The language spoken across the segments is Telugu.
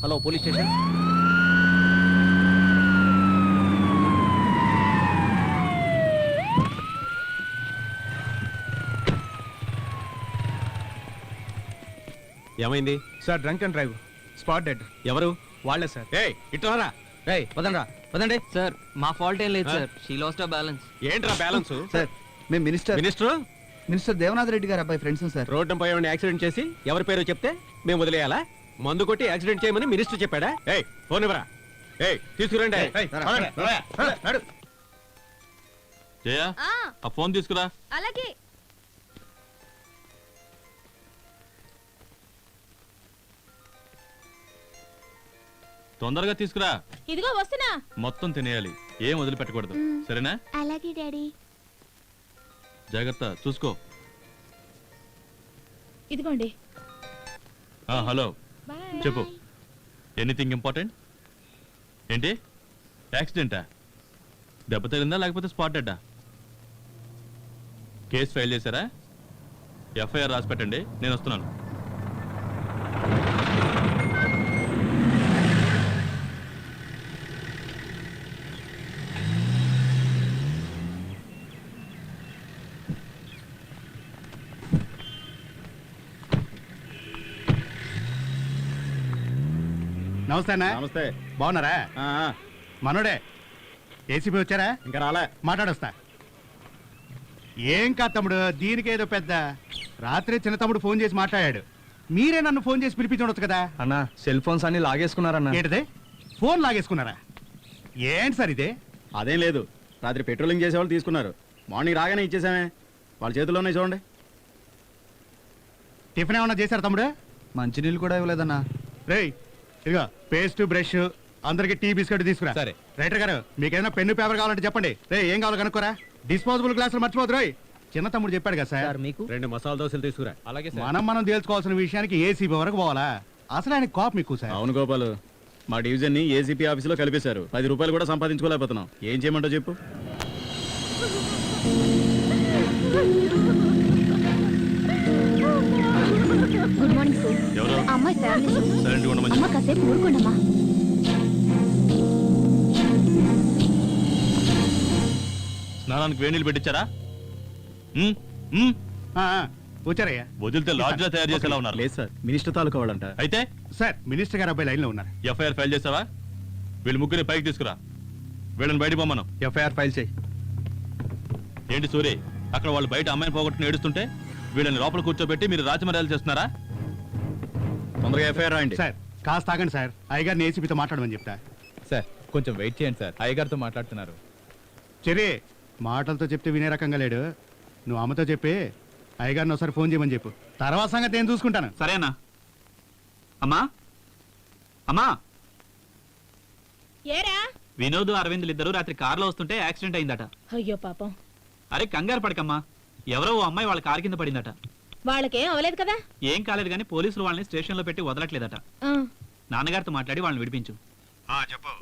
Hello police station. ఏమైంది sir? Drunk and drive, spot dead. ఎవరు? వాళ్ళే సార్. ఇట్లారా పదండి సార్ మా ఫాల్ట్ ఏం లేదు సార్, షీ లాస్ట్ ఆ బ్యాలెన్స్. ఏంట్రా బ్యాలెన్స్? సార్ మేము మినిస్టర్ దేవనాథ్ రెడ్డి గారు అబ్బాయి ఫ్రెండ్స్ సార్. రోడ్డు పై యాక్సిడెంట్ చేసి ఎవరి పేరు చెప్తే మేము వదిలేయాలా? మందు కొట్టి యాక్సిడెంట్ చేయమని మినిస్టర్ చెప్పాడా? ఫోన్ ఇవ్వరా. తీసుకురండి. జయ ఆ ఫోన్ తీసుకురా. అలాగే. తొందరగా తీసుకురా. ఇదిగో వస్తున్నా. మొత్తం తినేయాలి, ఏం వదిలిపెట్టకూడదు, సరేనా? అలాగే డాడీ. జాగ్రత్త, చూసుకో. ఇదిగోండి. Hello, boy. చెప్పు. Anything important? ఏంటి, యాక్సిడెంటా? దెబ్బ తగిలిందా లేకపోతే స్పాట్ డెడ్డా? కేసు ఫైల్ చేశారా? ఎఫ్ఐఆర్ రాసి పెట్టండి, నేను వస్తున్నాను. నమస్తే. నమస్తే. బాగున్నారా? మనోడే ఏసీపీ వచ్చారా? ఇంకా రాలే. మాట్లాడొస్తా. ఏం కాదు తమ్ముడు, దీనికేదో పెద్ద. రాత్రి చిన్న తమ్ముడు ఫోన్ చేసి మాట్లాడాడు. మీరే నన్ను ఫోన్ చేసి పిలిపించవచ్చు కదా అన్నా. సెల్ ఫోన్స్ అన్ని లాగేసుకున్నారన్నా. ఏంటిదే? ఫోన్ లాగేసుకున్నారా? ఏంటి సార్ ఇదే? అదేం లేదు, రాత్రి పెట్రోలింగ్ చేసేవాళ్ళు తీసుకున్నారు. మార్నింగ్ రాగానే ఇచ్చేసామే, వాళ్ళ చేతుల్లోనే చూడండి. టిఫిన్ ఏమన్నా చేశారు తమ్ముడు? మంచినీళ్ళు కూడా ఇవ్వలేదన్నా. రేయ్ ఇదిగో పేస్ట్ బ్రష్, అందరికి టీ బిస్కెట్ తీసుకురా. సరే. రైటర్ గారు మీకేమైనా పెన్ను పేపర్ కావాలంటే చెప్పండి. రే ఏం కావాలో కనుక్కోరా. డిస్పోజబుల్ గ్లాసులు మర్చిపోదు రోయ్. చిన్న తమ్ముడు చెప్పాడు కదా సార్. మీకు 2 మసాలా దోశలు తీసుకురా. అలాగే మనం తేల్చుకోవాల్సిన విషయానికి ఏసీబీ వరకు పోవాలా? అసలు ఆయన కోపం ఎక్కువ సార్. అవును గోపాలు, మా డివిజన్ ని ఏసీపీ ఆఫీసులో కలిపేశారు. 10 రూపాయలు కూడా సంపాదించుకోలేకపోతున్నాం. ఏం చేయమంటావు చెప్పు. Good morning sir. ఎవరు? అమ్మాయి ఫ్యామిలీ. సైలెంట్గా ఉండమని అమ్మ కాసేపు ఊరుకోండమ్మా. స్నానానికి వేడి నీళ్ళు పెట్టించారా? వచ్చారయ్యా. వదిలితే లాడ్జ్లో తయారు చేసేలా ఉన్నారు. లేదు సార్, మినిస్టర్ తాలూకా వాళ్ళంట. అయితే సార్ మినిస్టర్ గారు అబ్బాయి లైన్ లో ఉన్నారు. ఎఫ్ఐఆర్ ఫైల్ చేసావా? వీళ్ళు ముగ్గురిని పైకి తీసుకురా. వీళ్ళని బయట పోమను. ఎఫ్ఐఆర్ ఫైల్ చేయి. ఏంటి సూరి, అక్కడ వాళ్ళు బయట అమ్మాయిని పోగొట్టుకుని ఏడుస్తుంటే వీళ్ళని లోపల కూర్చోబెట్టి మీరు రాజమర్యాదలు చేస్తున్నారా? తొందరగా ఎఫ్ఐఆర్ రాయండి. సార్ కాస్త ఆగండి సార్, అయ్యగారిని ఏసీపీతో మాట్లాడమని చెప్తా. సార్ కొంచెం వెయిట్ చేయండి సార్, అయ్యగారితో మాట్లాడుతున్నారు. చెరే మాటలతో చెప్తే వినే రకంగా లేడు. నువ్వు అమ్మతో చెప్పి అయ్యగారిని ఒకసారి ఫోన్ చేయమని చెప్పు. తర్వాత సంగతి నేను చూసుకుంటాను. సరేనా? అమ్మా అమ్మా, ఏరా? వినోద్ అరవింద్లు ఇద్దరు రాత్రి కారులో వస్తుంటే యాక్సిడెంట్ అయిందట. అయ్యో పాపం. అరే కంగారు పడకమ్మా, ఎవరో ఓ అమ్మాయి వాళ్ళ కారు కింద పడిందట. వాళ్ళకేం అవలేదు కదా? ఏం కాలేదు కానీ పోలీసులు వాళ్ళని స్టేషన్ లో పెట్టి వదలట్లేదట. ఆ, నాన్నగారితో మాట్లాడి వాళ్ళని విడిపించు.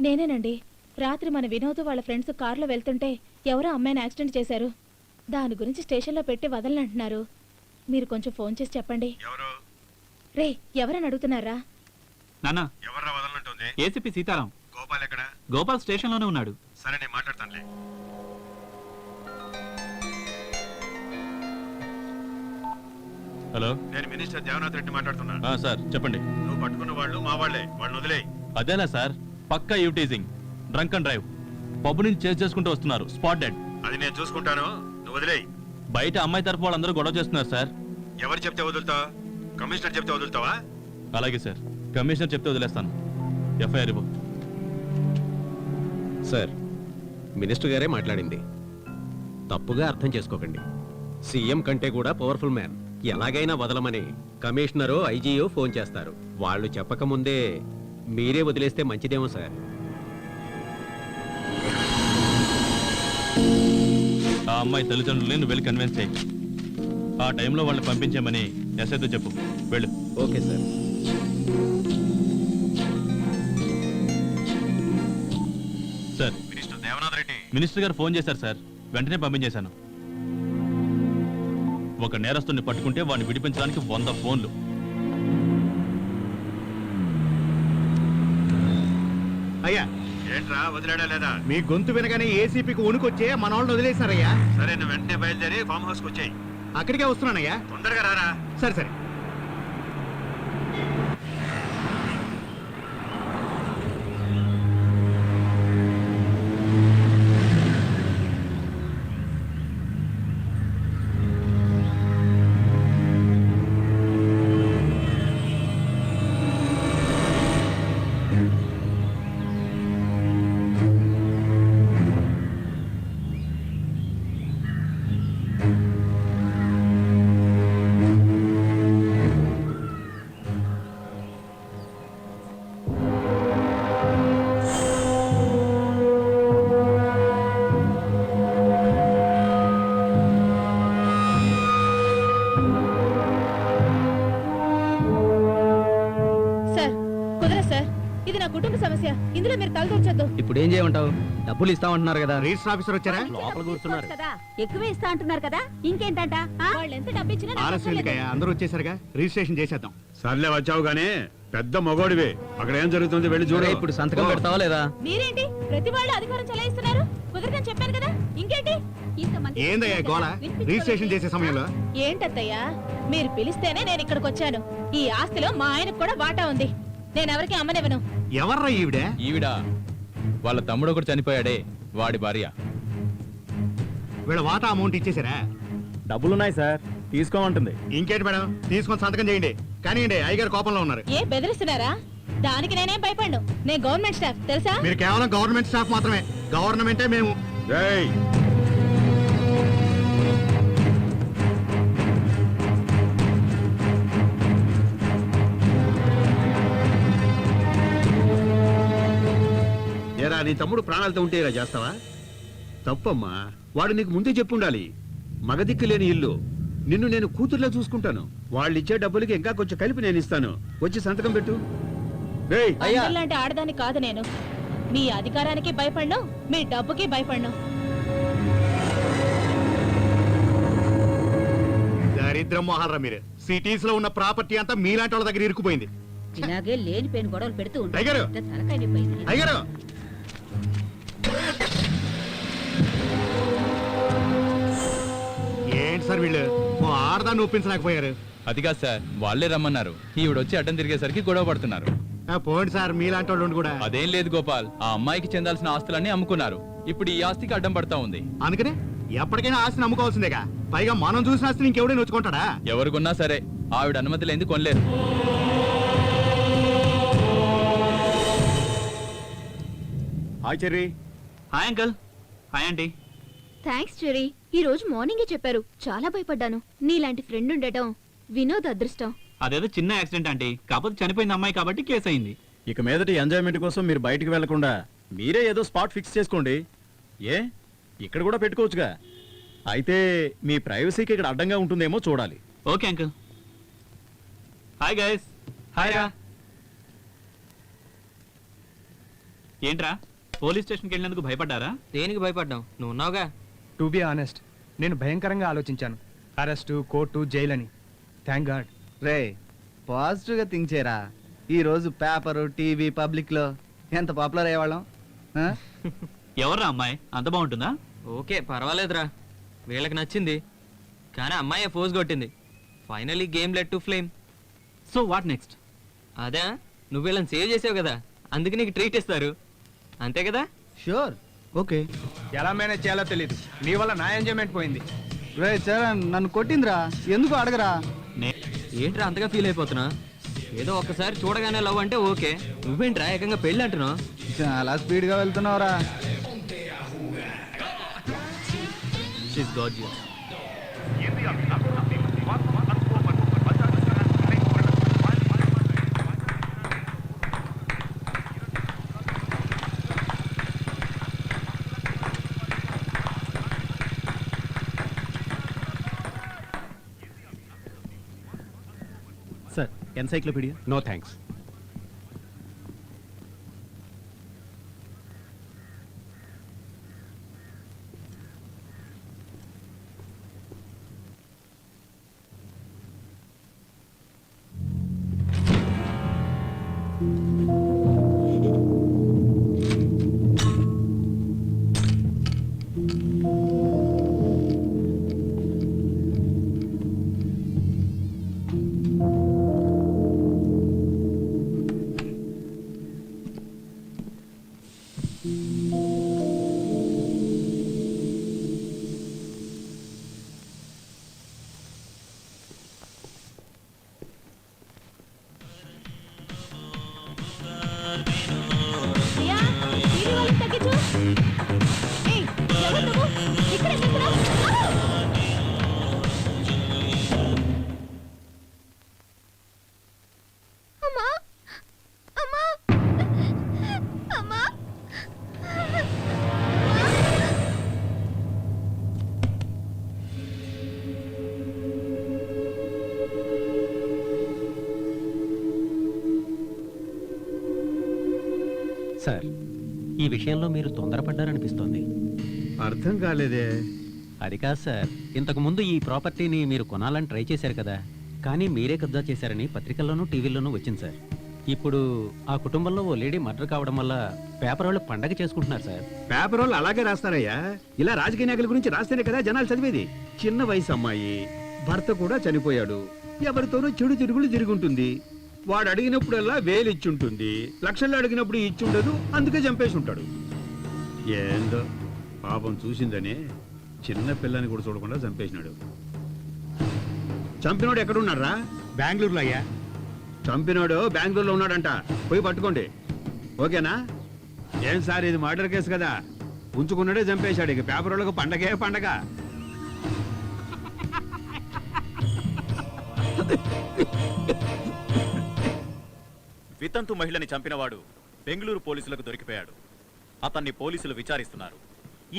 నేనేనండి. రాత్రి మన వినోద్ వాళ్ళ ఫ్రెండ్స్ కారులో వెళ్తుంటే ఎవరో అమ్మాయిని యాక్సిడెంట్ చేశారు. దాని గురించి స్టేషన్లో పెట్టి వదలనంటున్నారు. మీరు కొంచెం ఫోన్ చేసి చెప్పండి. రే ఎవరని అడుగుతున్నారా? నాన్న, ఎవరు వదలనంటుంది? ఏసీపీ సీతారాం. గోపాల్ ఎక్కడ? గోపాల్ స్టేషన్ లోనే ఉన్నాడు. సరే నేను మాట్లాడతానులే. హలో, నేను మినిస్టర్ దేవనాథ్ రెడ్డి మాట్లాడుతున్నా. సార్ చెప్పండి. నువ్వు పట్టుకున్న వాళ్ళు మా వాళ్ళే, వాళ్ళని వదిలేయ్. అదేనా సార్, పక్కా యూటీజింగ్, డ్రంక్ అండ్ డ్రైవ్, పబ్బు నుంచి చేసి చేసుకుంటూ వస్తున్నారు. Spot dead. అది నేను చూసుకుంటాను, నువ్వు వదిలేయ్. బయట అమ్మాయి తరపు వాళ్ళందరూ గొడవ చేస్తున్నారు సార్. ఎవరు చెప్తే వదులుతావు? కమిషనర్ చెప్తే వదులుతావా? అలాగే సార్, కమిషనర్ చెప్తే వదిలేస్తాను. ఎఫ్ఐఆర్ ఇవ్వు. సార్, మినిస్టర్ గారే మాట్లాడింది. తప్పుగా అర్థం చేసుకోకండి. సీఎం కంటే కూడా పవర్ఫుల్ మ్యాన్. ఎలాగైనా వదలమని కమిషనరో ఐజీఓ ఫోన్ చేస్తారు. వాళ్ళు చెప్పకముందే మీరే వదిలేస్తే మంచిదేమో సార్. ఆ అమ్మాయి తల్లిదండ్రులని నువ్వు వెళ్ళి కన్విన్స్ చేయి. ఆ టైంలో వాళ్ళని పంపించామని ఎస్ఐతో చెప్పు. వెళ్ళు. Okay sir. Sir, minister Devanath Reddy. Minister గారు ఫోన్ చేశారు సార్, వెంటనే పంపించేశాను. ఒక నేరస్తుని పట్టుకుంటే వాడిని విడిపించడానికి 100 ఫోన్లు. అయ్యా ఏంట్రా వదిలేడా లేదా? మీ గొంతు వినగానే ఏసీపీకి వణుకొచ్చే మన వాళ్ళు వదిలేశారయ్యా. సరే నువ్వు వెంటనే బయలుదేరి ఫామ్ హౌస్కి వచ్చాయి. అక్కడికే వస్తున్నానయ్యా. తొందరగా రారా. సరే సరే. సార్ కుదరదు సార్, ఇది నా కుటుంబ సమస్య, ఇందులో మీరు తలదూర్చొద్దు. ఇప్పుడు ఏం చేయమంటావు? డబ్బులు ఇస్తామంటున్నారు కదా. రిజిస్టర్ ఆఫీసర్ వచ్చారా? లోపల కూర్చున్నారు. కదా ఎక్కువే ఇస్తా అంటున్నారు కదా, ఇంకేంటంట? వాళ్ళు ఎంత డబ్బు ఇచ్చినా నాకు ఆలస్యం అవసరం లేదు. ఎందుకయ్యా? అందరూ వచ్చేసారుగా, రిజిస్ట్రేషన్ చేసేద్దాం. సర్లే వచ్చావు గానీ పెద్ద మగోడివి. అక్కడ ఏం జరుగుతుంది వెళ్ళి చూడు. ఇప్పుడు సంతకం పెడతావా లేదా? మీరేంటి ప్రతి వాళ్ళు అధికారం చెలాయిస్తున్నారు? కుదరదని చెప్పాను కదా, ఇంకేంటి? ఇంతమంది ఏందయ్యా గోళ? రిజిస్ట్రేషన్ చేసే సమయంలో ఏంటత్తయ్యా, మీరు పిలిస్తేనే నేను ఇక్కడికి వచ్చాను. ఈ ఆస్తిలో మా ఆయనకు కూడా వాటా ఉంది. నేను ఎవరికి అమ్మనివ్వను. ఎవర్రా ఈవిడ? ఈవిడ వాళ్ళ తమ్ముడు ఒకటి చనిపోయాడే, వాడి భార్య. వీళ్ళ వాటా అమౌంట్ ఇచ్చేసారా? డబ్బులున్నాయి సార్, తీసుకోమంటుంది. ఇంకేంటి మేడం, తీసుకొని సంతకం చేయండి. కానివ్వండి, అయ్యగారు కోపంలో ఉన్నారు. ఏ బెదిరిస్తున్నారా? దానికి నేనేం భయపడ్ను. నేను గవర్నమెంట్ స్టాఫ్ తెలుసా? మీరు కేవలం గవర్నమెంట్ స్టాఫ్ మాత్రమే, గవర్నమెంటే మేము. రేయ్, ఏరా నీ తమ్ముడు ప్రాణాలతో ఉంటే ఇలా చేస్తావా? తప్పమ్మా, వాడు నీకు ముందే చెప్పుండాలి. మగదిక్కు లేని ఇల్లు, నిన్ను నేను కూతుర్లా చూసుకుంటాను. వాళ్ళు ఇచ్చే డబ్బులకి ఇంకా కొంచెం కలిపి నేను ఇస్తాను. వచ్చి సంతకం పెట్టు. రేయ్, అందరిలాంటి ఆడదాన్ని కాదు నేను. మీ అధికారానికి భయపడ్ను, మీ డబ్బుకి భయపడ్ను. దరిద్రం మొహాలరా మీరు. సిటీస్ లో ఉన్న ప్రాపర్టీ అంతా మీలాంటి వాళ్ళ దగ్గర ఇరుక్కుపోయింది. ఇలాగే లేని పేను గొడవలు పెడుతూ అయ్యగారు! ఉంటారు. తలకాయ నొప్పి అయింది. అయ్యగారు, ఏంటి సార్ వీళ్ళు ఓ ఆడదాన్ని ఒప్పించలేకపోయారు? అది కాదు సార్, వాళ్ళే రమ్మన్నారు. ఈవిడొచ్చి అడ్డం తిరిగేసరికి గొడవ పడుతున్నారు. పోండి సార్, మీలాంటి వాళ్ళు ఉండి కూడా. అదేం లేదు గోపాల్, ఆ అమ్మాయికి చెందాల్సిన ఆస్తులన్నీ అమ్ముకున్నారు. ఇప్పుడు ఈ ఆస్తికి అడ్డం పడతా ఉంది. అందుకనే ఎప్పటికైనా ఆస్తిని అమ్ముకోవాల్సిందేగా. పైగా మనం చూసిన ఆస్తిని ఇంకెవడే నొచ్చుకుంటాడా? ఎవరు కొన్నా సరే ఆవిడ అనుమతి లేని కొనలేరు. Hi Cherry. Hi uncle. Hi aunty. Thanks Cherry, ఈ రోజు మార్నింగే చెప్పారు. చాలా భయపడ్డాను. నీలాంటి ఫ్రెండ్ ఉండటం వినోద్ అదృష్టం. అదేదో చిన్న యాక్సిడెంట్ ఆంటీ, కాకపోతే చనిపోయింది అమ్మాయి కాబట్టి కేసు అయింది. ఇక మీదటి ఎంజాయ్మెంట్ కోసం మీరు బయటికి వెళ్లకుండా మీరే ఏదో స్పాట్ ఫిక్స్ చేసుకోండి. ఏ ఇక్కడ కూడా పెట్టుకోవచ్చుగా. అయితే మీ ప్రైవసీకి ఇక్కడ అడ్డంగా ఉంటుందేమో చూడాలి. Okay uncle. Hi guys. Hi రా. ఏంట్రా పోలీస్ స్టేషన్కి వెళ్ళినందుకు భయపడ్డారా? దేనికి భయపడ్డాం? నువ్వు ఉన్నావుగా. టు బి ఆనెస్ట్, నేను భయంకరంగా ఆలోచించాను. అరెస్టు, కోర్టు, జైలు అని. Thank god. రే, పాజిటివ్ గా థింక్ చేయరా. ఈ రోజు పేపరు, టీవీ, పబ్లిక్ లో ఎంత పాపులర్ అయ్యేవాళ్ళం. ఎవర్రా అమ్మాయి? అంత బాగుంటుందా? ఓకే పర్వాలేదురా, వీళ్ళకి నచ్చింది. కానీ అమ్మాయి ఫోజ్ కొట్టింది. Finally game led to flame. So what next? అదే, నువ్వు వీళ్ళని సేవ్ చేసావు కదా, అందుకే నీకు ట్రీట్ ఇస్తారు. అంతే కదా? Sure, okay. ఎలా మేనేజ్ చేయాలో తెలీదు. నీ వల్ల నా ఎంజాయ్మెంట్ పోయింది. రే చరణ్, నన్ను కొట్టిందిరా, ఎందుకు అడగరా? ఏంట్రా అంతగా ఫీల్ అయిపోతున్నా? ఏదో ఒక్కసారి చూడగానే లవ్ అంటే ఓకే, నువ్వేంట్రా ఏకంగా పెళ్ళి అంటున్నావు? చాలా స్పీడ్ గా వెళ్తున్నావురా. She's gorgeous. Sir, encyclopedia. No thanks. Priya, TV volume తగ్గించు. ఏయ్, ఎవరు నువ్వు? ఇక్కడ ఎందుకురా? అమ్మా అమ్మా అమ్మా సార్ ఈ విషయంలో మీరు తొందరపడ్డారనిపిస్తోంది. అర్థం కాలేదే. అది కాదు సార్, ఇంతకు ముందు ఈ ప్రాపర్టీని మీరు కొనాలని ట్రై చేశారు కదా, కానీ మీరే కబ్జా చేశారని పత్రికల్లోనూ టీవీల్లోనూ వచ్చింది సార్. ఇప్పుడు ఆ కుటుంబంలో ఓ లేడీ మర్డర్ కావడం వల్ల పేపర్ వాళ్ళు పండగ చేసుకుంటున్నారు సార్. పేపర్ వాళ్ళు అలాగే రాస్తారయ్యా. ఇలా రాజకీయ నాయకుల గురించి రాస్తేనే కదా జనాలు చదివేది. చిన్న వయసు అమ్మాయి, భర్త కూడా చనిపోయాడు, ఎవరితోనూ చెడు తిరుగులు తిరుగుంటుంది. వాడు అడిగినప్పుడల్లా వేలు ఇచ్చుంటుంది, లక్షల్లో అడిగినప్పుడు ఇచ్చుండదు, అందుకే చంపేసి ఉంటాడు. ఏందో పాపం చూసిందనే చిన్న పిల్లని కూడా చూడకుండా చంపేసినాడు. చంపినోడు ఎక్కడున్నారా? బెంగళూరులో అయ్యా. చంపినోడు బెంగళూరులో ఉన్నాడంట, పోయి పట్టుకోండి. ఓకేనా? ఏం సార్, ఇది మర్డర్ కేసు కదా, ఉంచుకున్నాడే చంపేశాడు. ఇక పేపర్ వాళ్ళకు పండగే పండగ. వితంతు మహిళని చంపినవాడు బెంగళూరు పోలీసులకు దొరికిపోయాడు. అతన్ని పోలీసులు విచారిస్తున్నారు.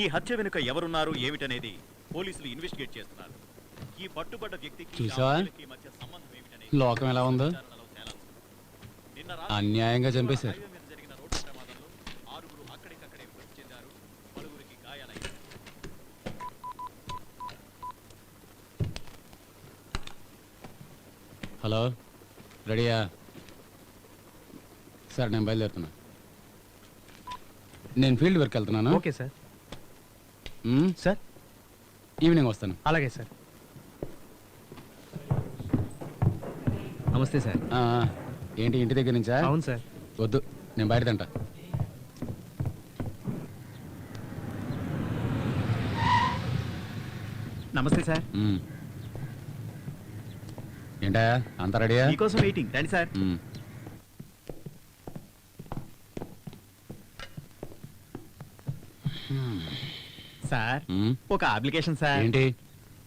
ఈ హత్య వెనుక ఎవరున్నారు ఏమిటనేది పోలీసులు ఇన్వెస్టిగేట్ చేస్తున్నారు. ఈ పట్టుబడ్డ వ్యక్తికి చూసావా? ఆ మహిళకి మధ్య సంబంధం ఏమిటనేది లోకం ఎలా ఉందో? విచారణలో తేలాల్సి ఉంది. నిన్న రాత్రి అన్యాయంగా చంపేశారు. హైవే మీద జరిగిన రోడ్డు ప్రమాదంలో 6 అక్కడికక్కడే మృతి చెందారు, 10 గాయాలయ్యాయి. హలో, రెడీయా? సార్ నేను బయలుదేరుతున్నా. నేను ఫీల్డ్ వర్క్ వెళ్తున్నాను. Okay sir. మ్మ్? సార్ ఈవినింగ్ వస్తాను. అలాగే సార్. నమస్తే సార్. ఆ, ఏంటి ఇంటి దగ్గర నుంచా? అవును సార్. వద్దు, నేను బయట తింటా. నమస్తే సార్. మ్మ్. ఏంటా అంత రెడీయా? మీకోసం వెయిటింగ్. రండి సార్. మ్మ్. సార్, మ్మ్. ఒక అప్లికేషన్ సార్. ఏంటి?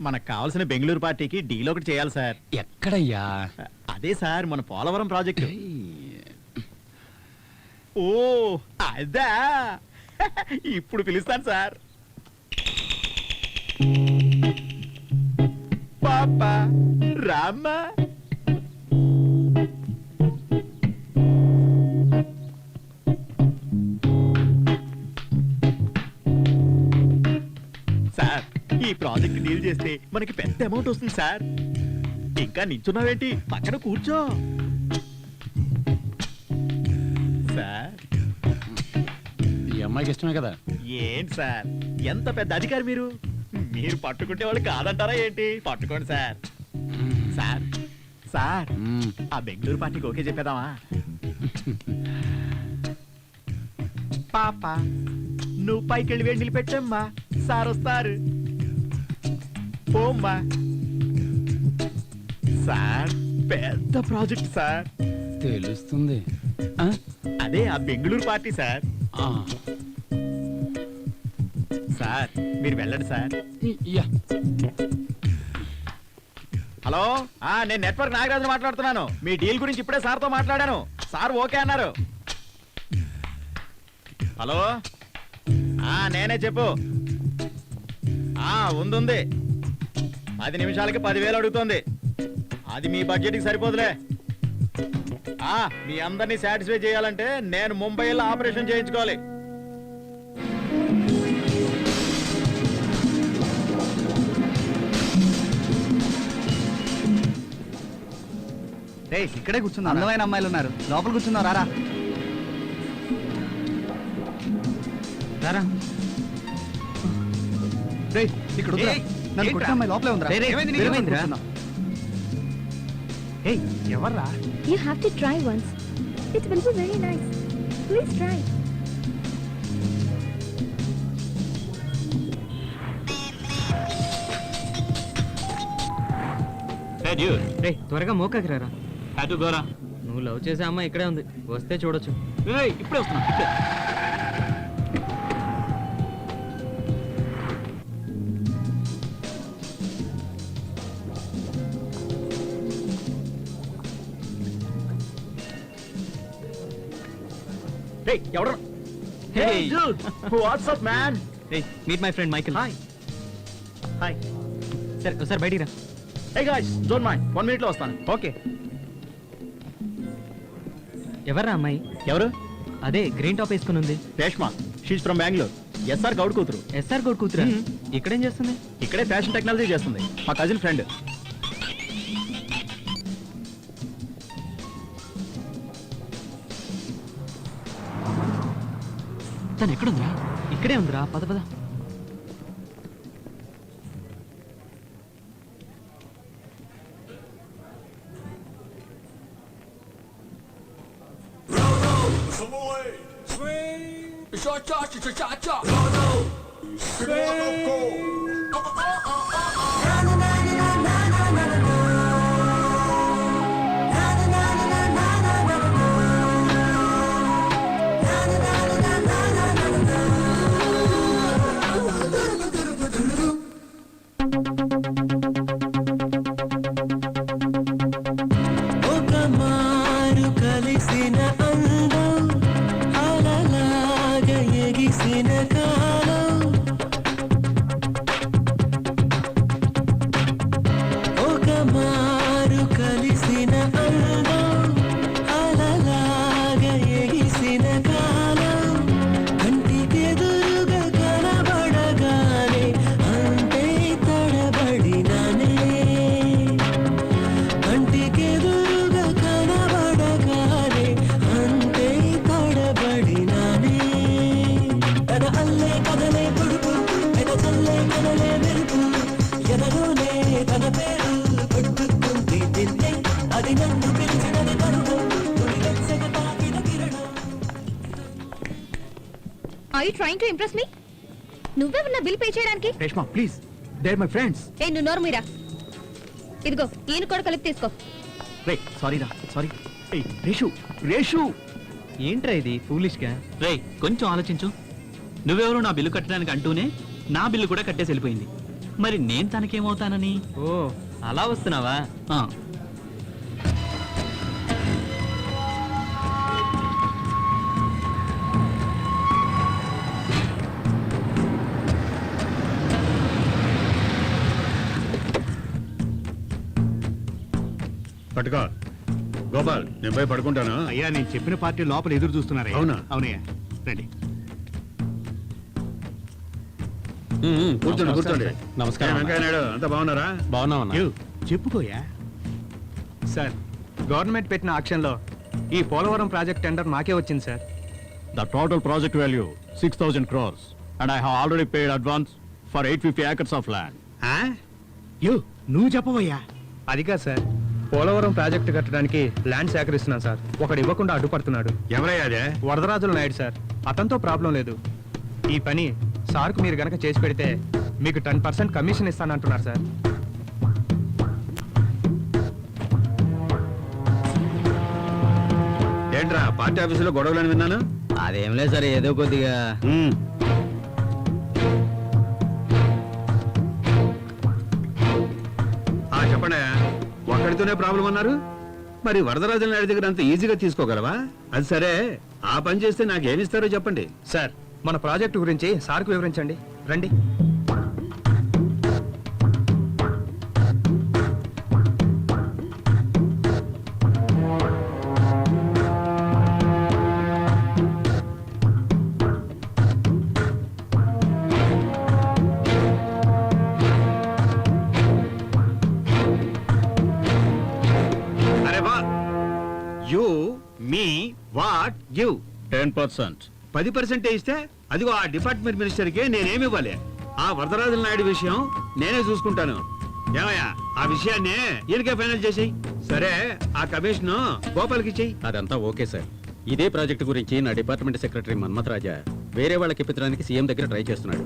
మనకు కావాల్సిన బెంగళూరు పార్టీకి డీల్ ఒకటి చేయాలి సార్. ఎక్కడయ్యా? అదే సార్, మన పోలవరం ప్రాజెక్టు. ఓ అదా, ఇప్పుడు పిలుస్తాను సార్. పాపా రామ్మా. సార్, ఈ ప్రాజెక్ట్ డీల్ చేస్తే మనకి పెద్ద అమౌంట్ వస్తుంది సార్. ఇంకా నించున్నావేంటి, పక్కన కూర్చో. సార్, ఈ అమ్మాయికి ఇష్టమే కదా? ఏంటి సార్, ఎంత పెద్ద అధికారి మీరు. మీరు పట్టుకుంటే వాళ్ళు కాదంటారా ఏంటి? పట్టుకోండి సార్. సార్ సార్, మ్మ్. ఆ బెంగళూరు పార్టీకి ఓకే చెప్పేదామా? పాప నువ్వు పైకి వెళ్ళి వేడి నిలబెట్టమ్మా, సార్ వస్తారు. పోమ్మా. సార్, పెద్ద ప్రాజెక్ట్ సార్. తెలుస్తుంది. ఆ? అదే ఆ బెంగళూరు పార్టీ సార్. ఆ. సార్, మీరు వెళ్ళండి సార్. యా. హలో, నేను నెట్వర్క్ నాగరాజు మాట్లాడుతున్నాను. మీ డీల్ గురించి ఇప్పుడే సార్తో మాట్లాడాను. సార్ ఓకే అన్నారు. హలో, నేనే చెప్పు. ఉంది 10 నిమిషాలకి 10,000 అడుగుతోంది. అది మీ బడ్జెట్కి సరిపోదులే. మీ అందరినీ సాటిస్ఫై చేయాలంటే నేను ముంబైలో ఆపరేషన్ చేయించుకోవాలి. ఇక్కడే కూర్చున్నా. అందమైన అమ్మాయిలు ఉన్నారు, లోపల కూర్చున్నావు. రారా రారా. రేయ్, ఇక్కడ వద్దురా. నన్ను కొట్టిన అమ్మాయి లోపలే ఉందిరా. వేరే చోట కూర్చుందాం. ఏయ్, ఎవర్రా? You have to try once. It will be very nice. Please try. Hey dude, రే త్వరగా మోకాకి రారా. హ్యావ్ టు గోరా. నువ్వు లవ్ చేసే అమ్మాయి ఇక్కడే ఉంది, వస్తే చూడొచ్చు. ఏయ్, ఇప్పుడే వస్తున్నా, ఇప్పుడే. Hey, ఎవరు? Hey. Hey, dude. What's up, man? Ray meet my friend Michael. Hi. Hi. సరే ఒకసారి బయటికి రా. Hey guys, don't mind. 1 minute లో వస్తాను. ఓకే. ఎవర్రా అమ్మాయి? ఎవరు? అదే గ్రీన్ టాప్ వేసుకుని ఉంది. Reshma. She's from Bengaluru. SR Goud కూతురు. ఎస్ఆర్ గౌడ్ కూతురా? ఇక్కడేం చేస్తుంది? ఇక్కడే ఫ్యాషన్ టెక్నాలజీ చేస్తుంది. మా కజిన్ ఫ్రెండ్. తను ఎక్కడుందిరా? ఇక్కడే ఉందిరా, పద పద. Are you trying to impress me? నువ్వెవరన్నా బిల్ పే చేయడానికి? Reshma please, they are my friends. ఏ నువ్వు నోరు మీరా. ఇదిగో ఈయన కూడా కలిపి తీసుకో. రే సారీ రా, సారీ. ఏయ్ రేషు, రేషు. ఏంట్రా ఇది ఫూలిష్ గా? రే కొంచెం ఆలోచించు. నువ్వెవరు నా బిల్లు కట్టడానికి అంటూనే నా బిల్లు కూడా కట్టేసి వెళ్ళిపోయింది. మరి నేను తనకేమవుతానని? ఓ అలా వస్తున్నావా? ఆ, పట్టుకో గోపాల్, నేను పోయి పడుకుంటాను. అయ్యా నేను చెప్పిన పార్టీ లోపల ఎదురు చూస్తున్నారు. అవునా? అవునయ్యా, రండి. కూర్చోండి కూర్చోండి. నమస్కారం అన్న. వెంకయ్య నాయుడు, అంతా బాగున్నారా? బాగున్నామన్నా. చెప్పుకోయా. సార్, గవర్నమెంట్ పెట్టిన ఆక్షన్లో ఈ పోలవరం ప్రాజెక్ట్ టెండర్ మాకే వచ్చింది sir. The total project value 6,000 crores and I have already paid advance for 850 acres of land. నువ్వు చెప్పవయ్యా. అదిగా సార్, పోలవరం ప్రాజెక్టు కట్టడానికి ల్యాండ్ సేకరిస్తున్నాను సార్. ఒకడు ఇవ్వకుండా అడ్డుపడుతున్నాడు. ఎవరయ్యా అదే? వరదరాజుల నాయుడు సార్. అతనితో ప్రాబ్లం లేదు. ఈ పని సార్కు మీరు గనక చేసి పెడితే మీకు 10% కమిషన్ ఇస్తానంటున్నారు సార్. ఏంట్రా పార్టీ ఆఫీసులో గొడవలని విన్నాను. అదేం లేదు సార్, ఏదో కొద్దిగా. చెప్పండి, ఒక్కడితోనే ప్రాబ్లం అన్నారు. మరి వరదరాజుల నాయుడు దగ్గర అంత ఈజీగా తీసుకోగలవా? అది సరే, ఆ పని చేస్తే నాకేమిస్తారో చెప్పండి. సార్, మన ప్రాజెక్టు గురించి సార్కు వివరించండి. రండి. అరే వా, యూ మీ వాట్ గివ్ 10%. 10% ఇస్తే అదిగో ఆ డిపార్ట్మెంట్ మినిస్టర్కి నేనేమి ఇవ్వాలి? ఆ వరదరాజుల నాయుడు విషయం నేనే చూసుకుంటాను. ఏమయ్యా, ఆ విషయాన్ని ఈయనకే ఫైనల్ చేసేయి. సరే, ఆ కమిషన్ గోపాల్కి ఇచ్చేయి. అదంతా ఓకే సార్. ఇదే ప్రాజెక్టు గురించి నా డిపార్ట్మెంట్ సెక్రటరీ మన్మథ్ రాజా వేరే వాళ్ళకి ఇప్పించడానికి సీఎం దగ్గర ట్రై చేస్తున్నాడు.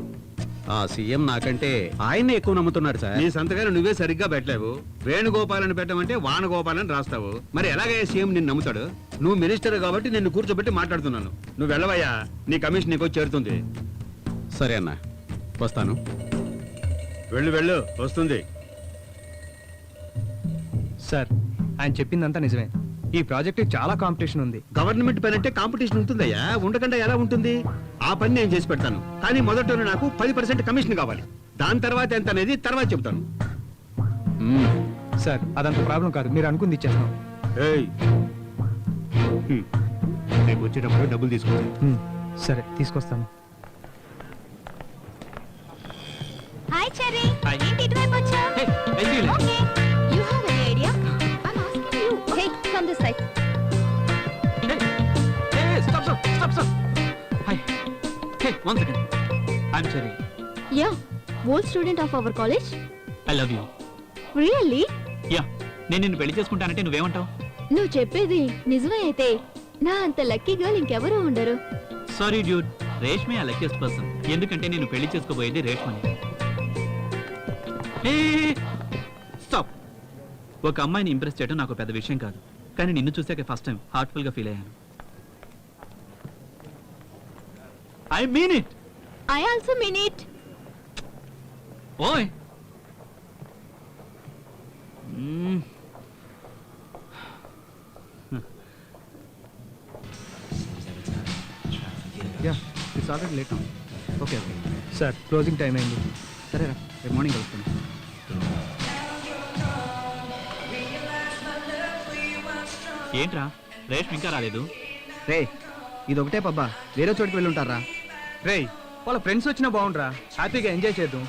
ఆ సీఎం నాకంటే ఆయన్నే ఎక్కువ నమ్ముతున్నారు సార్. నీ సంతకాలు నువ్వే సరిగ్గా పెట్టలేవు. వేణుగోపాలని పెట్టమంటే వానగోపాలని రాస్తావు. మరి ఎలాగయ్యా సీఎం నిన్ను నమ్ముతాడు? నువ్వు మినిస్టర్ కాబట్టి నిన్ను కూర్చోబెట్టి మాట్లాడుతున్నాను. నువ్వు వెళ్ళవయ్యా, నీ కమిషన్ నీకు చేరుతుంది. సరే అన్న, వస్తాను. వెళ్ళు వెళ్ళు, వస్తుంది. సార్ ఆయన చెప్పిందంతా నిజమే. ఈ ప్రాజెక్ట్ చాలా కాంపిటీషన్ ఉంది. గవర్నమెంట్ పని అంటే కాంపిటీషన్ ఉంటుందయ్యా, ఉండకుండా ఎలా ఉంటుంది? ఆ పని నేను చేసి పెడతాను, కానీ మొదట నాకు 10% కమిషన్ కావాలి. దాని తర్వాత ఎంత అనేది తర్వాత చెప్తాను. సార్ అదంత ప్రాబ్లం కాదు, మీరు అనుకుంది ఇచ్చేస్తాం. ఏయ్, రేపు వచ్చేటప్పుడు డబ్బులు తీసుకుంటాను. సరే తీసుకొస్తాను. Hi cherry. Hi. ఏంటి ఇటువైపు వచ్చావు? Hey, I feel it. Okay. You have any idea? I am asking you. Hey, come this side. Stop. Hi. Hey, 1 second. I'm Cherry. Yeah, old student of our college. I love you. Really? Yeah. నేను నిన్ను పెళ్లి చేసుకుంటానంటే నువ్వేమంటావు? నువ్వు చెప్పేది నిజమే అయితే నా అంత లక్కీ గర్ల్ ఇంకెవరూ ఉండరు. సారీ డ్యూడ్, రేష్మే ఆ లక్కీయెస్ట్ పర్సన్. ఎందుకంటే నేను పెళ్లి చేసుకోబోయేది రేష్మని. స్టాప్. ఒక అమ్మాయిని ఇంప్రెస్ చేయడం నాకు పెద్ద విషయం కాదు, కానీ నిన్ను చూసాక ఫస్ట్ టైం హార్ట్ఫుల్ గా ఫీల్ అయ్యాను. I mean it. I also mean it. ఓయ్. Yeah it's already late. Okay sir, closing time అయింది. సరేరా, రేపు మార్నింగ్ కలుస్తాను. ఏంట్రా, రేష్మ ఇంకా రాలేదు? రే ఇది ఒకటే పబ్బా, వేరే చోటికి వెళ్ళి ఉంటారా? రే వాళ్ళ ఫ్రెండ్స్ వచ్చినా బాగుండ్రా, హ్యాపీగా ఎంజాయ్ చేద్దాం.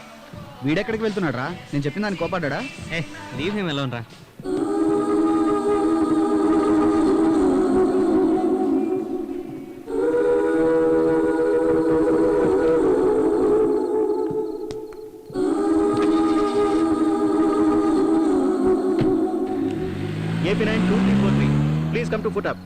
వీడెక్కడికి వెళ్తున్నాడు రా? నేను చెప్పిన దాన్ని కోపాడా? ఏ లీవ్ హిమ్ అలోన్ రా. AP92343, please come to foot up.